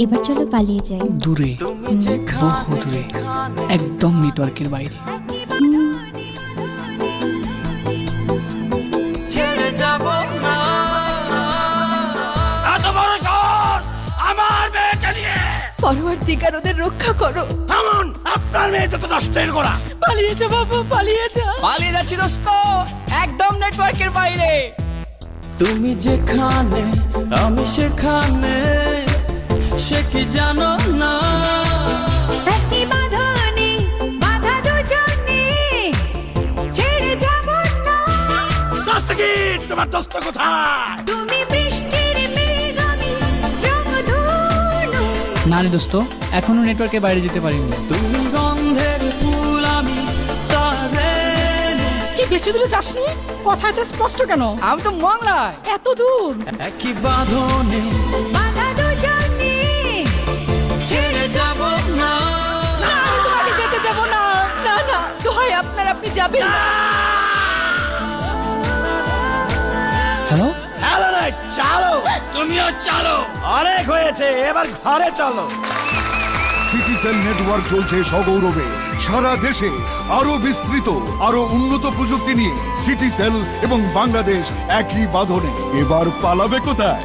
এবার চলো পালিয়ে যাই দূরে, বহু দূরে, একদম নেটওয়ার্কের বাইরে। ছেড়ে যাব না এত বড় শহর আমার মেয়েকে নিয়ে। পরওয়ারদিগার ওদের রক্ষা করো। থামুন, আপনার মেয়ে যত নষ্টের গোড়া। পালিয়ে যা বাবা, পালিয়ে যা। পালিয়ে যাচ্ছি দোস্ত, একদম নেটওয়ার্কের বাইরে। তুমি যেখানে আমি সেখানে, সে কি জানো না? একই বাঁধনে বাঁধা দুজনে, ছেড়ে যাব না। দস্তগীর, তোমার দোস্ত কোথায়? তুমি বৃষ্টির মেঘ, আমি রংধনু। না রে দোস্ত, এখনো নেটওয়ার্কের বাইরে যেতে পারিনি। তুমি গন্ধের ফুল, আমি তারে। কি বেশি দূরে যাসনি? কথায় তো স্পষ্ট কেন? আমি তো মংলায়। এত দূর? একই বাঁধনে বাঁধা দুজনে, ছেড়ে যাব না। আমি তোমাকে যেতে দেব না। না না, দোহাই আপনার, আপনি যাবেন না। হ্যালো, হ্যালো রে, চলো, তুমিও চলো। অনেক হয়েছে, এবার ঘরে চলো। সিটিসেল নেটওয়ার্ক চলছে সগৌরবে সারা দেশে। আরো বিস্তৃত, আরো উন্নত প্রযুক্তি নিয়ে সিটিসেল এবং বাংলাদেশ একই বাঁধনে। এবার পালাবে কোথায়?